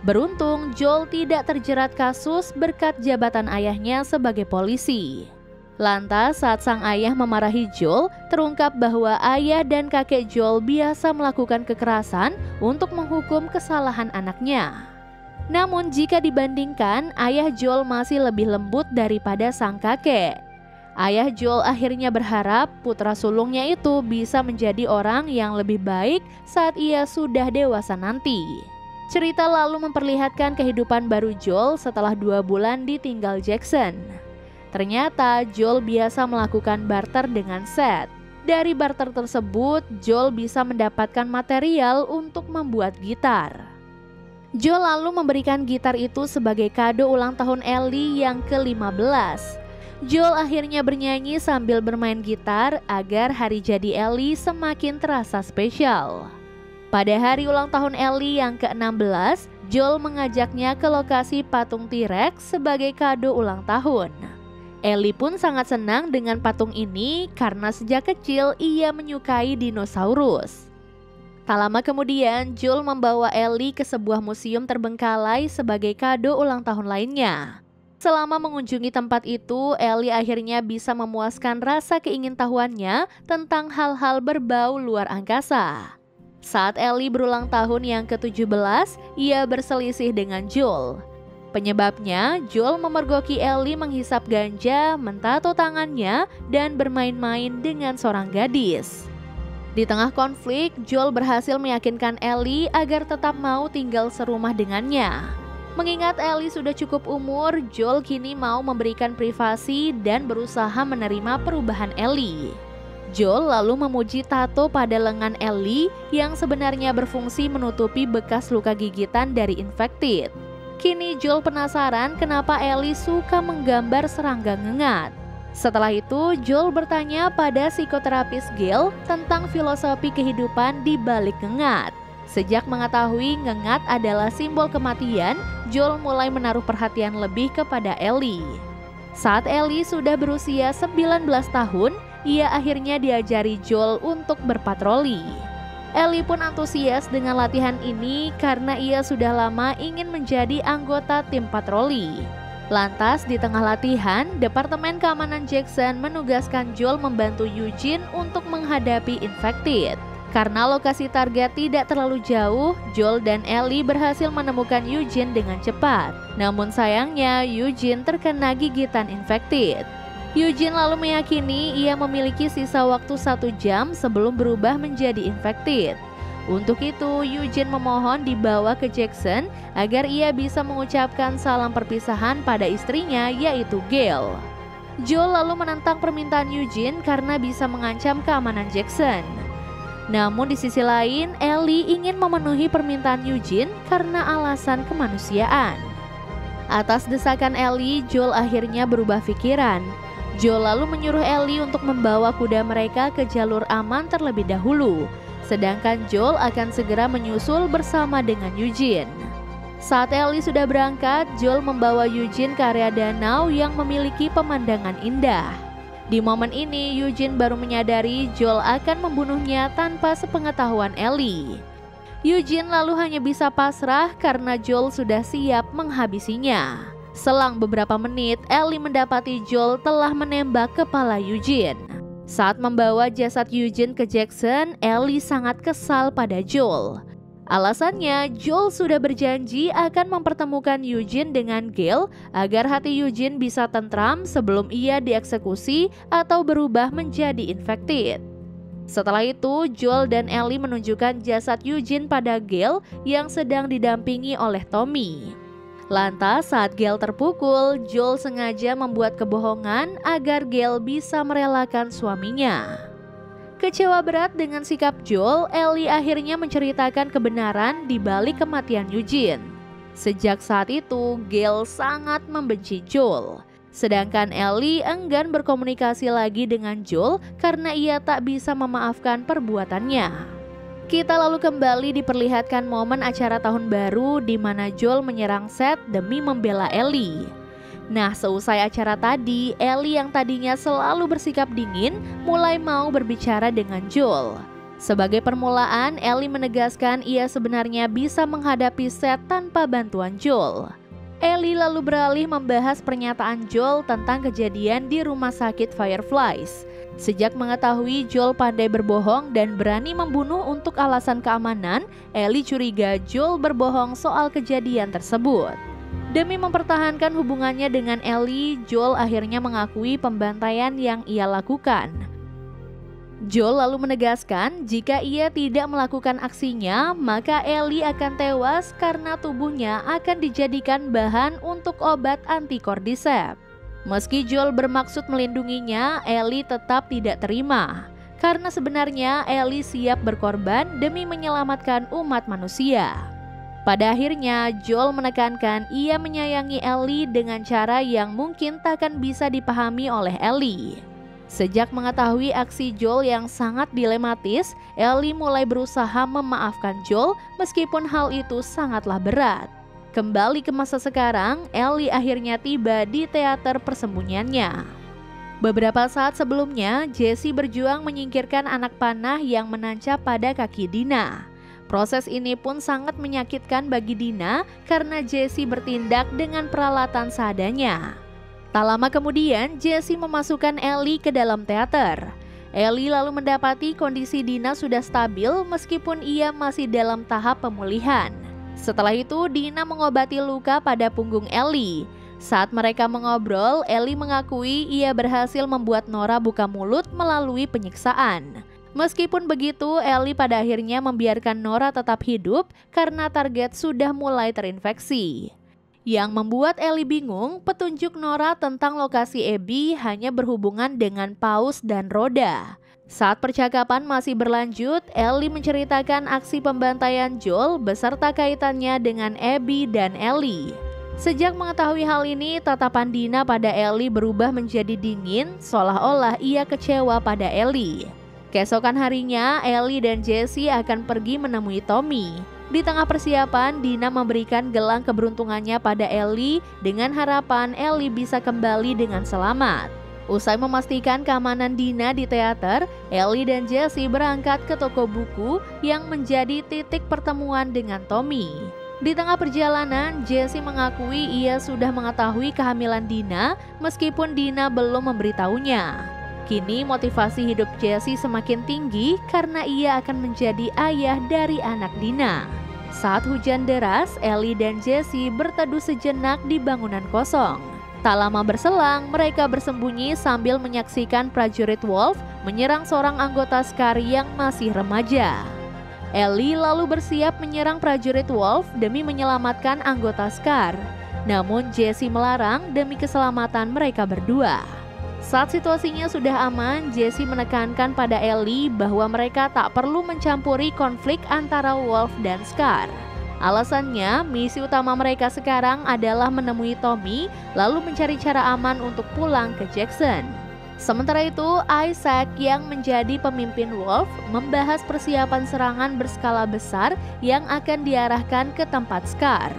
Beruntung, Joel tidak terjerat kasus berkat jabatan ayahnya sebagai polisi. Lantas saat sang ayah memarahi Joel, terungkap bahwa ayah dan kakek Joel biasa melakukan kekerasan untuk menghukum kesalahan anaknya. Namun jika dibandingkan, ayah Joel masih lebih lembut daripada sang kakek. Ayah Joel akhirnya berharap putra sulungnya itu bisa menjadi orang yang lebih baik saat ia sudah dewasa nanti. Cerita lalu memperlihatkan kehidupan baru Joel setelah 2 bulan ditinggal Jackson. Ternyata Joel biasa melakukan barter dengan Seth. Dari barter tersebut, Joel bisa mendapatkan material untuk membuat gitar. Joel lalu memberikan gitar itu sebagai kado ulang tahun Ellie yang ke-15. Joel akhirnya bernyanyi sambil bermain gitar agar hari jadi Ellie semakin terasa spesial. Pada hari ulang tahun Ellie yang ke-16, Joel mengajaknya ke lokasi patung T-Rex sebagai kado ulang tahun. Ellie pun sangat senang dengan patung ini karena sejak kecil ia menyukai dinosaurus. Tak lama kemudian, Joel membawa Ellie ke sebuah museum terbengkalai sebagai kado ulang tahun lainnya. Selama mengunjungi tempat itu, Ellie akhirnya bisa memuaskan rasa keingintahuannya tentang hal-hal berbau luar angkasa. Saat Ellie berulang tahun yang ke-17, ia berselisih dengan Joel. Penyebabnya, Joel memergoki Ellie menghisap ganja, mentato tangannya, dan bermain-main dengan seorang gadis. Di tengah konflik, Joel berhasil meyakinkan Ellie agar tetap mau tinggal serumah dengannya. Mengingat Ellie sudah cukup umur, Joel kini mau memberikan privasi dan berusaha menerima perubahan Ellie. Joel lalu memuji tato pada lengan Ellie yang sebenarnya berfungsi menutupi bekas luka gigitan dari infected. Kini Joel penasaran kenapa Ellie suka menggambar serangga ngengat. Setelah itu, Joel bertanya pada psikoterapis Gail tentang filosofi kehidupan di balik ngengat. Sejak mengetahui ngengat adalah simbol kematian, Joel mulai menaruh perhatian lebih kepada Ellie. Saat Ellie sudah berusia 19 tahun, ia akhirnya diajari Joel untuk berpatroli. Ellie pun antusias dengan latihan ini karena ia sudah lama ingin menjadi anggota tim patroli. Lantas di tengah latihan, Departemen Keamanan Jackson menugaskan Joel membantu Eugene untuk menghadapi infected. Karena lokasi target tidak terlalu jauh, Joel dan Ellie berhasil menemukan Eugene dengan cepat. Namun sayangnya, Eugene terkena gigitan infected. Eugene lalu meyakini ia memiliki sisa waktu 1 jam sebelum berubah menjadi infected. Untuk itu, Eugene memohon dibawa ke Jackson agar ia bisa mengucapkan salam perpisahan pada istrinya, yaitu Gail. Joel lalu menentang permintaan Eugene karena bisa mengancam keamanan Jackson. Namun di sisi lain, Ellie ingin memenuhi permintaan Eugene karena alasan kemanusiaan. Atas desakan Ellie, Joel akhirnya berubah pikiran. Joel lalu menyuruh Ellie untuk membawa kuda mereka ke jalur aman terlebih dahulu. Sedangkan Joel akan segera menyusul bersama dengan Eugene. Saat Ellie sudah berangkat, Joel membawa Eugene ke area danau yang memiliki pemandangan indah. Di momen ini, Eugene baru menyadari Joel akan membunuhnya tanpa sepengetahuan Ellie. Eugene lalu hanya bisa pasrah karena Joel sudah siap menghabisinya. Selang beberapa menit, Ellie mendapati Joel telah menembak kepala Eugene. Saat membawa jasad Eugene ke Jackson, Ellie sangat kesal pada Joel. Alasannya, Joel sudah berjanji akan mempertemukan Eugene dengan Gail agar hati Eugene bisa tentram sebelum ia dieksekusi atau berubah menjadi infected. Setelah itu, Joel dan Ellie menunjukkan jasad Eugene pada Gail yang sedang didampingi oleh Tommy. Lantas saat Gail terpukul, Joel sengaja membuat kebohongan agar Gail bisa merelakan suaminya. Kecewa berat dengan sikap Joel, Ellie akhirnya menceritakan kebenaran di balik kematian Eugene. Sejak saat itu, Gail sangat membenci Joel. Sedangkan Ellie enggan berkomunikasi lagi dengan Joel karena ia tak bisa memaafkan perbuatannya. Kita lalu kembali diperlihatkan momen acara tahun baru di mana Joel menyerang Seth demi membela Ellie. Nah, seusai acara tadi, Ellie yang tadinya selalu bersikap dingin mulai mau berbicara dengan Joel. Sebagai permulaan, Ellie menegaskan ia sebenarnya bisa menghadapi Seth tanpa bantuan Joel. Ellie lalu beralih membahas pernyataan Joel tentang kejadian di rumah sakit Fireflies. Sejak mengetahui Joel pandai berbohong dan berani membunuh untuk alasan keamanan, Ellie curiga Joel berbohong soal kejadian tersebut. Demi mempertahankan hubungannya dengan Ellie, Joel akhirnya mengakui pembantaian yang ia lakukan. Joel lalu menegaskan jika ia tidak melakukan aksinya, maka Ellie akan tewas karena tubuhnya akan dijadikan bahan untuk obat anti-cordyceps. Meski Joel bermaksud melindunginya, Ellie tetap tidak terima. Karena sebenarnya Ellie siap berkorban demi menyelamatkan umat manusia. Pada akhirnya, Joel menekankan ia menyayangi Ellie dengan cara yang mungkin takkan bisa dipahami oleh Ellie. Sejak mengetahui aksi Joel yang sangat dilematis, Ellie mulai berusaha memaafkan Joel meskipun hal itu sangatlah berat. Kembali ke masa sekarang, Ellie akhirnya tiba di teater persembunyiannya. Beberapa saat sebelumnya, Jesse berjuang menyingkirkan anak panah yang menancap pada kaki Dina. Proses ini pun sangat menyakitkan bagi Dina karena Jesse bertindak dengan peralatan seadanya. Tak lama kemudian, Jesse memasukkan Ellie ke dalam teater. Ellie lalu mendapati kondisi Dina sudah stabil meskipun ia masih dalam tahap pemulihan. Setelah itu, Dina mengobati luka pada punggung Ellie. Saat mereka mengobrol, Ellie mengakui ia berhasil membuat Nora buka mulut melalui penyiksaan. Meskipun begitu, Ellie pada akhirnya membiarkan Nora tetap hidup karena target sudah mulai terinfeksi. Yang membuat Ellie bingung, petunjuk Nora tentang lokasi Abby hanya berhubungan dengan paus dan roda. Saat percakapan masih berlanjut, Ellie menceritakan aksi pembantaian Joel beserta kaitannya dengan Abby dan Ellie. Sejak mengetahui hal ini, tatapan Dina pada Ellie berubah menjadi dingin, seolah-olah ia kecewa pada Ellie. Keesokan harinya, Ellie dan Jesse akan pergi menemui Tommy. Di tengah persiapan, Dina memberikan gelang keberuntungannya pada Ellie dengan harapan Ellie bisa kembali dengan selamat. Usai memastikan keamanan Dina di teater, Ellie dan Jesse berangkat ke toko buku yang menjadi titik pertemuan dengan Tommy. Di tengah perjalanan, Jesse mengakui ia sudah mengetahui kehamilan Dina meskipun Dina belum memberitahunya. Kini motivasi hidup Jesse semakin tinggi karena ia akan menjadi ayah dari anak Dina. Saat hujan deras, Ellie dan Jesse berteduh sejenak di bangunan kosong. Tak lama berselang, mereka bersembunyi sambil menyaksikan prajurit Wolf menyerang seorang anggota Scar yang masih remaja. Ellie lalu bersiap menyerang prajurit Wolf demi menyelamatkan anggota Scar. Namun Jesse melarang demi keselamatan mereka berdua. Saat situasinya sudah aman, Jesse menekankan pada Ellie bahwa mereka tak perlu mencampuri konflik antara Wolf dan Scar. Alasannya, misi utama mereka sekarang adalah menemui Tommy lalu mencari cara aman untuk pulang ke Jackson. Sementara itu, Isaac yang menjadi pemimpin Wolf membahas persiapan serangan berskala besar yang akan diarahkan ke tempat Scar.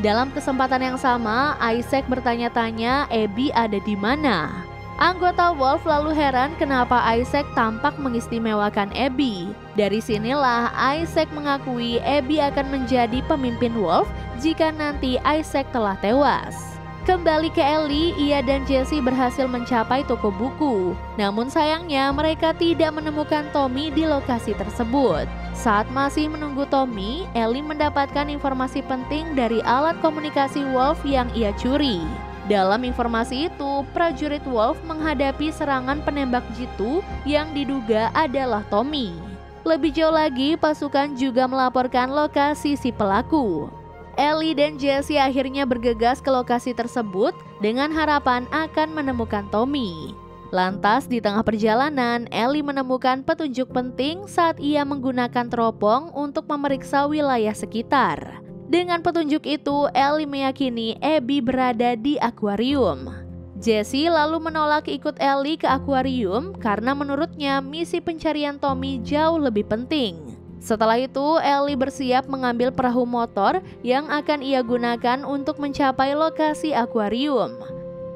Dalam kesempatan yang sama, Isaac bertanya-tanya Abby ada di mana. Anggota Wolf lalu heran kenapa Isaac tampak mengistimewakan Abby. Dari sinilah Isaac mengakui Abby akan menjadi pemimpin Wolf jika nanti Isaac telah tewas. Kembali ke Ellie, ia dan Jesse berhasil mencapai toko buku. Namun sayangnya mereka tidak menemukan Tommy di lokasi tersebut. Saat masih menunggu Tommy, Ellie mendapatkan informasi penting dari alat komunikasi Wolf yang ia curi. Dalam informasi itu, prajurit Wolf menghadapi serangan penembak jitu yang diduga adalah Tommy. Lebih jauh lagi, pasukan juga melaporkan lokasi si pelaku. Ellie dan Jesse akhirnya bergegas ke lokasi tersebut dengan harapan akan menemukan Tommy. Lantas di tengah perjalanan, Ellie menemukan petunjuk penting saat ia menggunakan teropong untuk memeriksa wilayah sekitar. Dengan petunjuk itu, Ellie meyakini Abby berada di akuarium. Jesse lalu menolak ikut Ellie ke akuarium karena menurutnya misi pencarian Tommy jauh lebih penting. Setelah itu, Ellie bersiap mengambil perahu motor yang akan ia gunakan untuk mencapai lokasi akuarium.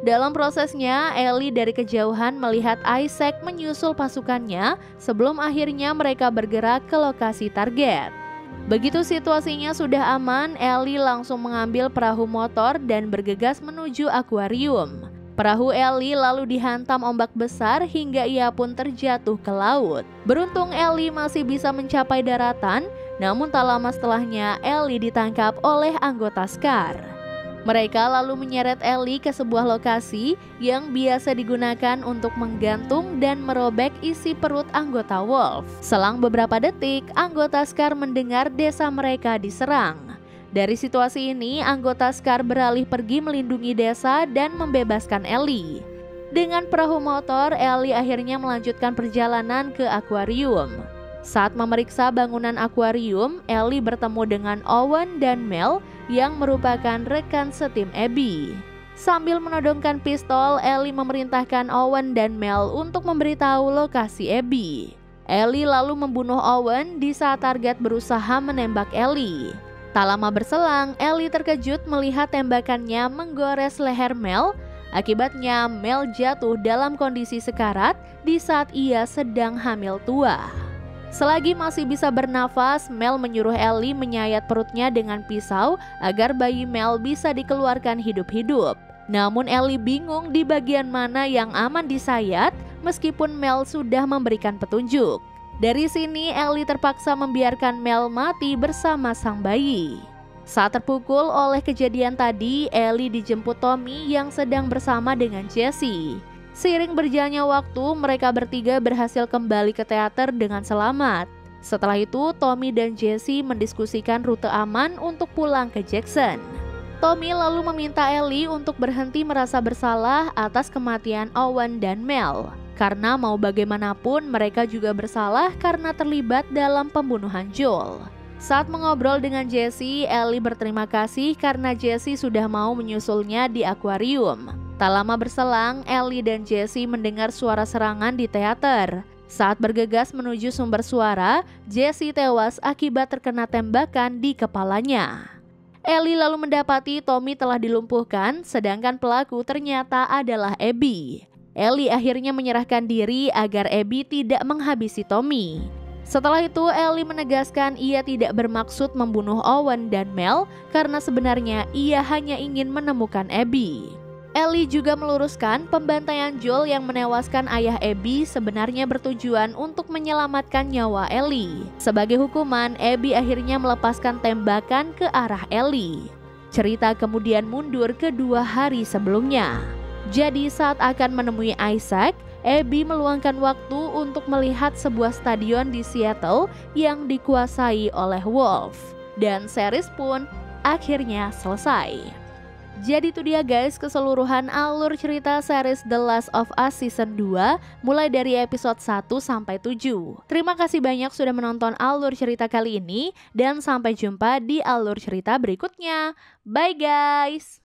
Dalam prosesnya, Ellie dari kejauhan melihat Isaac menyusul pasukannya sebelum akhirnya mereka bergerak ke lokasi target. Begitu situasinya sudah aman, Ellie langsung mengambil perahu motor dan bergegas menuju akuarium. Perahu Ellie lalu dihantam ombak besar hingga ia pun terjatuh ke laut. Beruntung Ellie masih bisa mencapai daratan, namun tak lama setelahnya Ellie ditangkap oleh anggota Scar. Mereka lalu menyeret Ellie ke sebuah lokasi yang biasa digunakan untuk menggantung dan merobek isi perut anggota Wolf. Selang beberapa detik, anggota Scar mendengar desa mereka diserang. Dari situasi ini, anggota Scar beralih pergi melindungi desa dan membebaskan Ellie. Dengan perahu motor, Ellie akhirnya melanjutkan perjalanan ke akuarium. Saat memeriksa bangunan akuarium, Ellie bertemu dengan Owen dan Mel yang merupakan rekan setim Abby. Sambil menodongkan pistol, Ellie memerintahkan Owen dan Mel untuk memberitahu lokasi Abby. Ellie lalu membunuh Owen di saat target berusaha menembak Ellie. Tak lama berselang, Ellie terkejut melihat tembakannya menggores leher Mel. Akibatnya, Mel jatuh dalam kondisi sekarat di saat ia sedang hamil tua. Selagi masih bisa bernafas, Mel menyuruh Ellie menyayat perutnya dengan pisau agar bayi Mel bisa dikeluarkan hidup-hidup. Namun Ellie bingung di bagian mana yang aman disayat meskipun Mel sudah memberikan petunjuk. Dari sini Ellie terpaksa membiarkan Mel mati bersama sang bayi. Saat terpukul oleh kejadian tadi, Ellie dijemput Tommy yang sedang bersama dengan Jesse. Seiring berjalannya waktu, mereka bertiga berhasil kembali ke teater dengan selamat. Setelah itu, Tommy dan Jesse mendiskusikan rute aman untuk pulang ke Jackson. Tommy lalu meminta Ellie untuk berhenti merasa bersalah atas kematian Owen dan Mel. Karena mau bagaimanapun mereka juga bersalah karena terlibat dalam pembunuhan Joel. Saat mengobrol dengan Jesse, Ellie berterima kasih karena Jesse sudah mau menyusulnya di akuarium. Tak lama berselang, Ellie dan Jesse mendengar suara serangan di teater. Saat bergegas menuju sumber suara, Jesse tewas akibat terkena tembakan di kepalanya. Ellie lalu mendapati Tommy telah dilumpuhkan, sedangkan pelaku ternyata adalah Abby. Ellie akhirnya menyerahkan diri agar Abby tidak menghabisi Tommy. Setelah itu, Ellie menegaskan ia tidak bermaksud membunuh Owen dan Mel karena sebenarnya ia hanya ingin menemukan Abby. Ellie juga meluruskan pembantaian Joel yang menewaskan ayah Abby sebenarnya bertujuan untuk menyelamatkan nyawa Ellie. Sebagai hukuman, Abby akhirnya melepaskan tembakan ke arah Ellie. Cerita kemudian mundur ke 2 hari sebelumnya. Jadi saat akan menemui Isaac, Abby meluangkan waktu untuk melihat sebuah stadion di Seattle yang dikuasai oleh Wolf. Dan series pun akhirnya selesai. Jadi itu dia guys keseluruhan alur cerita series The Last of Us Season 2 mulai dari episode 1 sampai 7. Terima kasih banyak sudah menonton alur cerita kali ini dan sampai jumpa di alur cerita berikutnya. Bye guys!